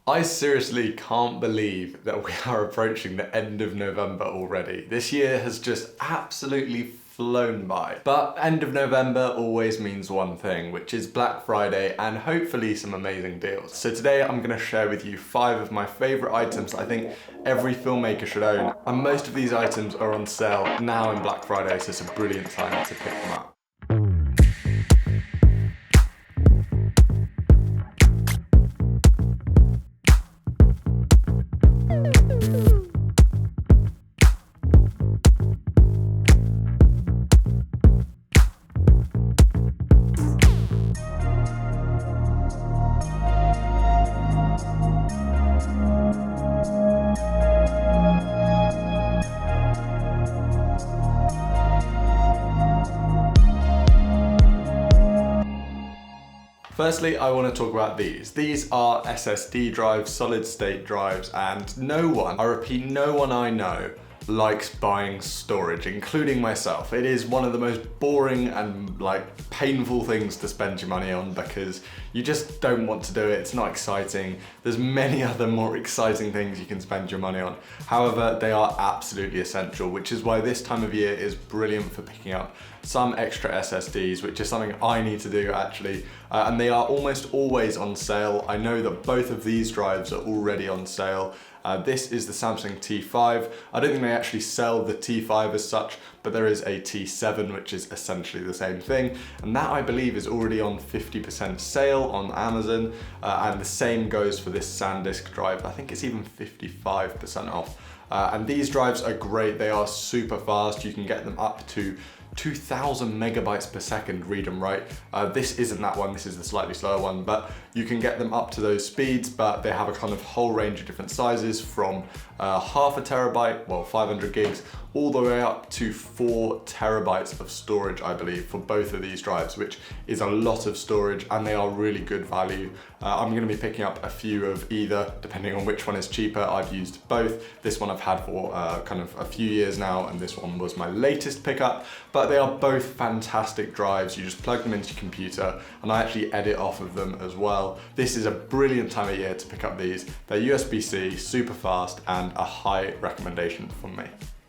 I seriously can't believe that we are approaching the end of November already. This year has just absolutely flown by. But end of November always means one thing, which is Black Friday and hopefully some amazing deals. So today I'm going to share with you 5 of my favorite items I think every filmmaker should own. And most of these items are on sale now in Black Friday, so it's a brilliant time to pick them up. Firstly, I want to talk about these. These are SSD drives, solid state drives, and no one, I repeat, no one I know likes buying storage, including myself. It is one of the most boring and painful things to spend your money on because you just don't want to do it. It's not exciting. There's many other more exciting things you can spend your money on. However, they are absolutely essential, which is why this time of year is brilliant for picking up some extra SSDs, which is something I need to do actually. And they are almost always on sale. I know that both of these drives are already on sale. This is the Samsung T5. I don't think they actually sell the T5 as such, but there is a T7, which is essentially the same thing. And that I believe is already on 50% sale on Amazon. And the same goes for this SanDisk drive. I think it's even 55% off. And these drives are great. They are super fast. You can get them up to 2,000 megabytes per second read and write. This isn't that one, this is the slightly slower one, but you can get them up to those speeds, but they have a kind of whole range of different sizes from half a terabyte, well 500 gigs, all the way up to 4 terabytes of storage, I believe, for both of these drives, which is a lot of storage and they are really good value. I'm gonna be picking up a few of either, depending on which one is cheaper. I've used both. This one I've had for kind of a few years now, and this one was my latest pickup, but they are both fantastic drives. You just plug them into your computer, and I actually edit off of them as well. This is a brilliant time of year to pick up these. They're USB-C, super fast, and a high recommendation from me.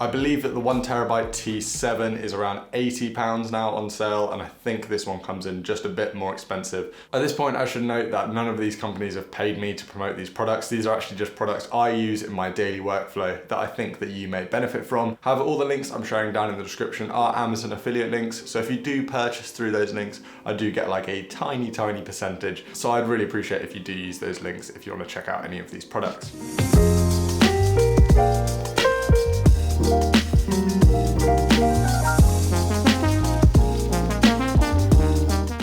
I believe that the 1 terabyte T7 is around £80 now on sale, and I think this one comes in just a bit more expensive. At this point, I should note that none of these companies have paid me to promote these products. These are actually just products I use in my daily workflow that I think that you may benefit from. However, all the links I'm sharing down in the description are Amazon affiliate links, so if you do purchase through those links, I do get like a tiny percentage. So I'd really appreciate if you do use those links if you want to check out any of these products.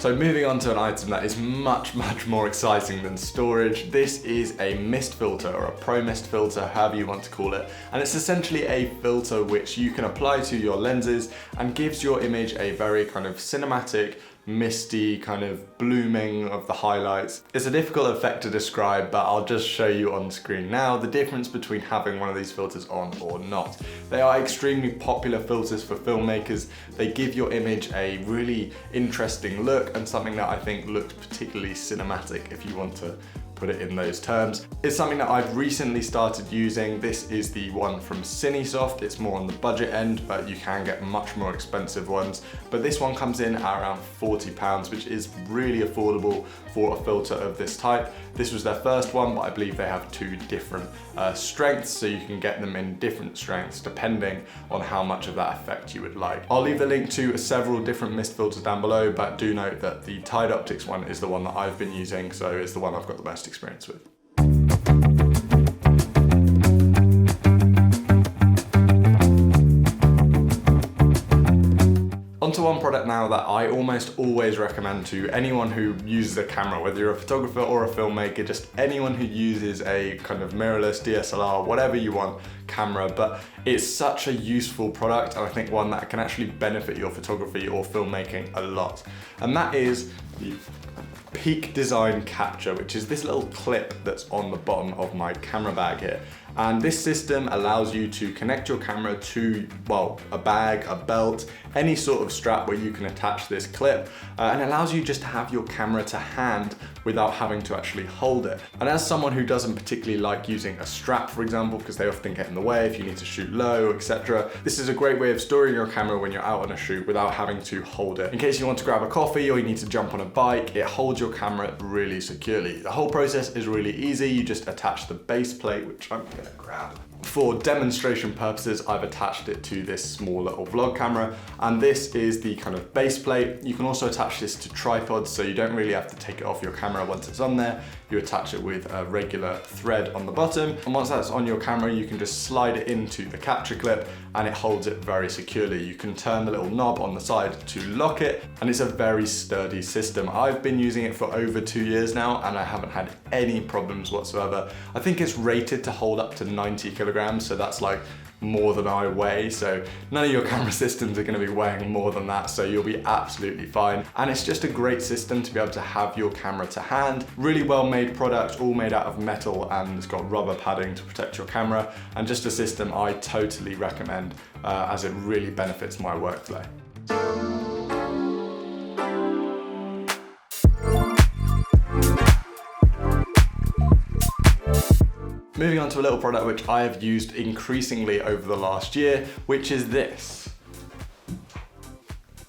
So moving on to an item that is much more exciting than storage. This is a mist filter, or a pro mist filter, however you want to call it. And it's essentially a filter which you can apply to your lenses and gives your image a very kind of cinematic, misty kind of blooming of the highlights. It's a difficult effect to describe, but I'll just show you on screen now the difference between having one of these filters on or not. They are extremely popular filters for filmmakers. They give your image a really interesting look and something that I think looks particularly cinematic, if you want to put it in those terms. It's something that I've recently started using. This is the one from Cinesoft. It's more on the budget end, but you can get much more expensive ones. But this one comes in at around £40, which is really affordable for a filter of this type. This was their first one, but I believe they have 2 different strengths, so you can get them in different strengths depending on how much of that effect you would like. I'll leave the link to several different mist filters down below, but do note that the Tide Optics one is the one that I've been using, so it's the one I've got the best experience with. Onto one product now that I almost always recommend to anyone who uses a camera, whether you're a photographer or a filmmaker, just anyone who uses a kind of mirrorless, DSLR, whatever you want, camera, but it's such a useful product, and I think one that can actually benefit your photography or filmmaking a lot. And that is the Peak Design Capture, which is this little clip that's on the bottom of my camera bag here. And this system allows you to connect your camera to, well, a bag, a belt, any sort of strap where you can attach this clip, and allows you just to have your camera to hand without having to actually hold it. And as someone who doesn't particularly like using a strap, for example, because they often get in the way if you need to shoot low, etc., this is a great way of storing your camera when you're out on a shoot without having to hold it. In case you want to grab a coffee or you need to jump on a bike, it holds your camera really securely. The whole process is really easy. You just attach the base plate, which I'm gonna grab. For demonstration purposes, I've attached it to this small little vlog camera, and this is the kind of base plate. You can also attach this to tripods, so you don't really have to take it off your camera once it's on there. You attach it with a regular thread on the bottom, and once that's on your camera, you can just slide it into the capture clip and it holds it very securely. You can turn the little knob on the side to lock it, and it's a very sturdy system. I've been using it for over 2 years now, and I haven't had any problems whatsoever. I think it's rated to hold up to 90 kilograms, so that's like more than I weigh, so none of your camera systems are going to be weighing more than that, so you'll be absolutely fine. And it's just a great system to be able to have your camera to hand. Really well made product, all made out of metal, and it's got rubber padding to protect your camera, and just a system I totally recommend as it really benefits my workflow. Moving on to a little product which I have used increasingly over the last year, which is this.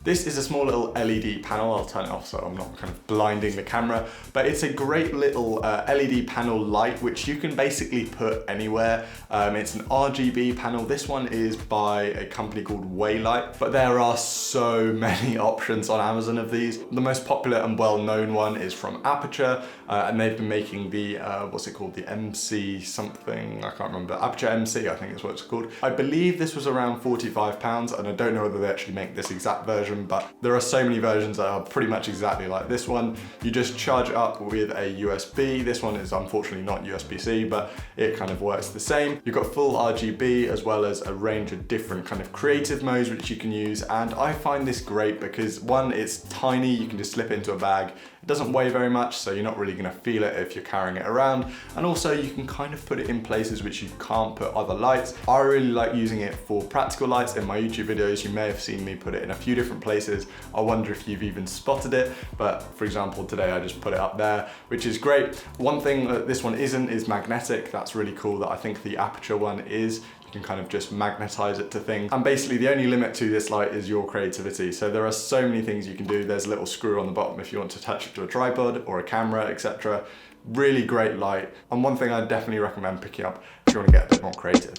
This is a small little LED panel. I'll turn it off so I'm not kind of blinding the camera, but it's a great little LED panel light which you can basically put anywhere. It's an RGB panel. This one is by a company called Waylight, but there are so many options on Amazon of these. The most popular and well-known one is from Aperture, and they've been making the, what's it called? The MC something, I can't remember. Aperture MC, I think is what it's called. I believe this was around £45, and I don't know whether they actually make this exact version, but there are so many versions that are pretty much exactly like this one. You just charge it up with a USB. This one is unfortunately not USB-C, but it kind of works the same. You've got full RGB as well as a range of different kind of creative modes which you can use, and I find this great because one, it's tiny, you can just slip it into a bag. It doesn't weigh very much, so you're not really gonna feel it if you're carrying it around. And also you can kind of put it in places which you can't put other lights. I really like using it for practical lights. In my YouTube videos, you may have seen me put it in a few different places. I wonder if you've even spotted it, but for example, today I just put it up there, which is great. One thing that this one isn't is magnetic. That's really cool that I think the Aperture one is. You can kind of just magnetize it to things. And basically the only limit to this light is your creativity. So there are so many things you can do. There's a little screw on the bottom if you want to attach it to a tripod or a camera, etc. Really great light. And one thing I definitely recommend picking up if you want to get a bit more creative.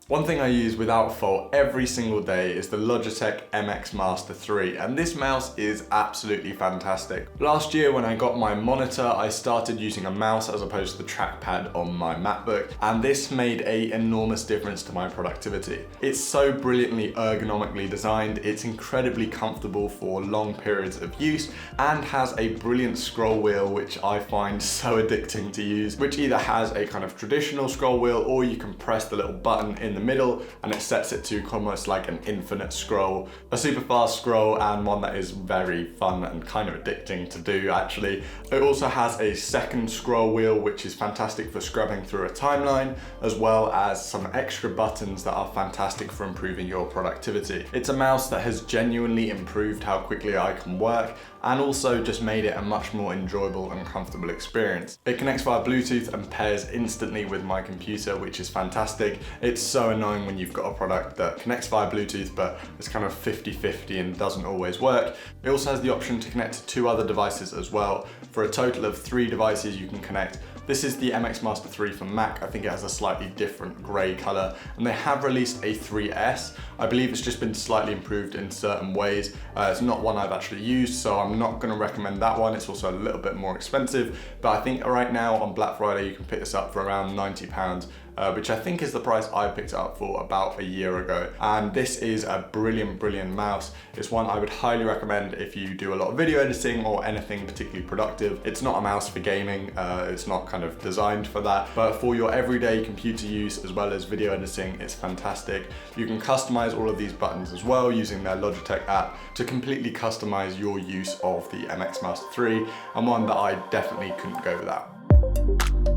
One thing I use without fault every single day is the Logitech MX Master 3, and this mouse is absolutely fantastic. Last year when I got my monitor, I started using a mouse as opposed to the trackpad on my MacBook, and this made an enormous difference to my productivity. It's so brilliantly ergonomically designed, it's incredibly comfortable for long periods of use, and has a brilliant scroll wheel which I find so addicting to use, which either has a kind of traditional scroll wheel or you can press the little button in the middle and it sets it to almost like an infinite scroll, a super fast scroll, and one that is very fun and kind of addicting to do actually. It also has a second scroll wheel which is fantastic for scrubbing through a timeline, as well as some extra buttons that are fantastic for improving your productivity. It's a mouse that has genuinely improved how quickly I can work, and also just made it a much more enjoyable and comfortable experience. It connects via Bluetooth and pairs instantly with my computer, which is fantastic. It's so annoying when you've got a product that connects via Bluetooth, but it's kind of 50-50 and doesn't always work. It also has the option to connect to 2 other devices as well. For a total of 3 devices you can connect. This is the MX Master 3 for Mac. I think it has a slightly different grey colour, and they have released a 3S. I believe it's just been slightly improved in certain ways. It's not one I've actually used, so I'm not going to recommend that one. It's also a little bit more expensive, but I think right now on Black Friday you can pick this up for around £90. Which I think is the price I picked it up for about a year ago. And this is a brilliant, brilliant mouse. It's one I would highly recommend if you do a lot of video editing or anything particularly productive. It's not a mouse for gaming, it's not kind of designed for that, but for your everyday computer use as well as video editing, it's fantastic. You can customize all of these buttons as well using their Logitech app to completely customize your use of the MX Master 3, and one that I definitely couldn't go without.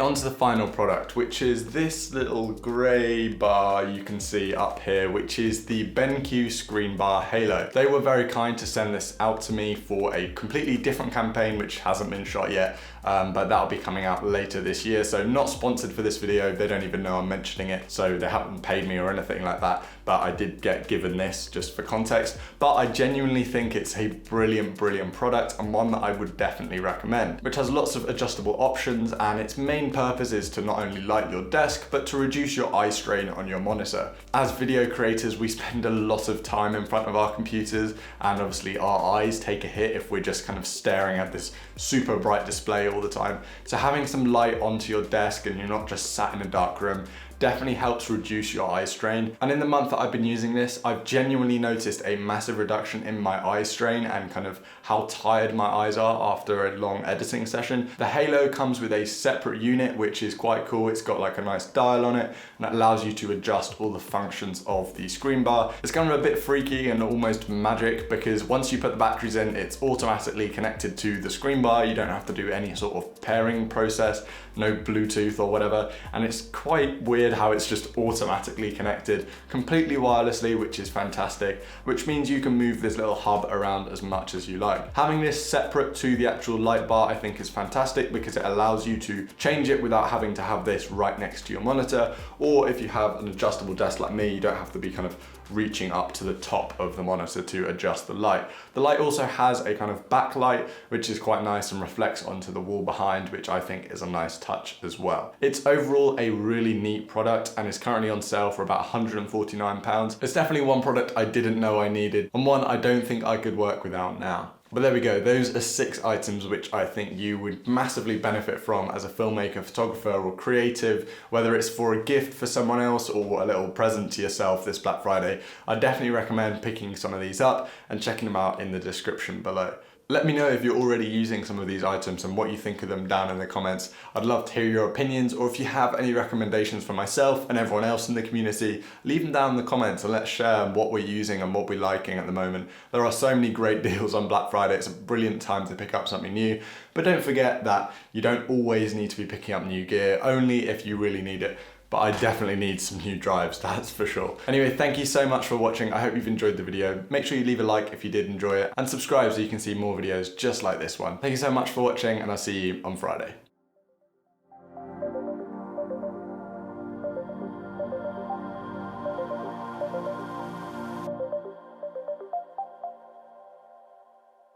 on to the final product, which is this little grey bar you can see up here, which is the BenQ Screenbar Halo. They were very kind to send this out to me for a completely different campaign, which hasn't been shot yet, but that'll be coming out later this year. So not sponsored for this video. They don't even know I'm mentioning it, so they haven't paid me or anything like that, but I did get given this just for context. But I genuinely think it's a brilliant product, and one that I would definitely recommend, which has lots of adjustable options, and its main purpose is to not only light your desk, but to reduce your eye strain on your monitor. As video creators, we spend a lot of time in front of our computers, and obviously our eyes take a hit if we're just kind of staring at this super bright display all the time. So having some light onto your desk and you're not just sat in a dark room definitely helps reduce your eye strain. And in the month that I've been using this, I've genuinely noticed a massive reduction in my eye strain and kind of how tired my eyes are after a long editing session. The Halo comes with a separate unit, which is quite cool. It's got like a nice dial on it, and that allows you to adjust all the functions of the screen bar. It's kind of a bit freaky and almost magic, because once you put the batteries in, it's automatically connected to the screen bar. You don't have to do any sort of pairing process, no Bluetooth or whatever. And it's quite weird how it's just automatically connected completely wirelessly, which is fantastic, which means you can move this little hub around as much as you like. Having this separate to the actual light bar I think is fantastic, because it allows you to change it without having to have this right next to your monitor, or if you have an adjustable desk like me, you don't have to be kind of reaching up to the top of the monitor to adjust the light. The light also has a kind of backlight, which is quite nice and reflects onto the wall behind, which I think is a nice touch as well. It's overall a really neat product, and is currently on sale for about £149. It's definitely one product I didn't know I needed, and one I don't think I could work without now. But there we go, those are 6 items which I think you would massively benefit from as a filmmaker, photographer, or creative, whether it's for a gift for someone else or a little present to yourself this Black Friday. I definitely recommend picking some of these up and checking them out in the description below. Let me know if you're already using some of these items and what you think of them down in the comments. I'd love to hear your opinions, or if you have any recommendations for myself and everyone else in the community, leave them down in the comments and let's share what we're using and what we're liking at the moment. There are so many great deals on Black Friday. It's a brilliant time to pick up something new, but don't forget that you don't always need to be picking up new gear, only if you really need it. But I definitely need some new drives, that's for sure. Anyway, thank you so much for watching. I hope you've enjoyed the video. Make sure you leave a like if you did enjoy it, and subscribe so you can see more videos just like this one. Thank you so much for watching, and I'll see you on Friday.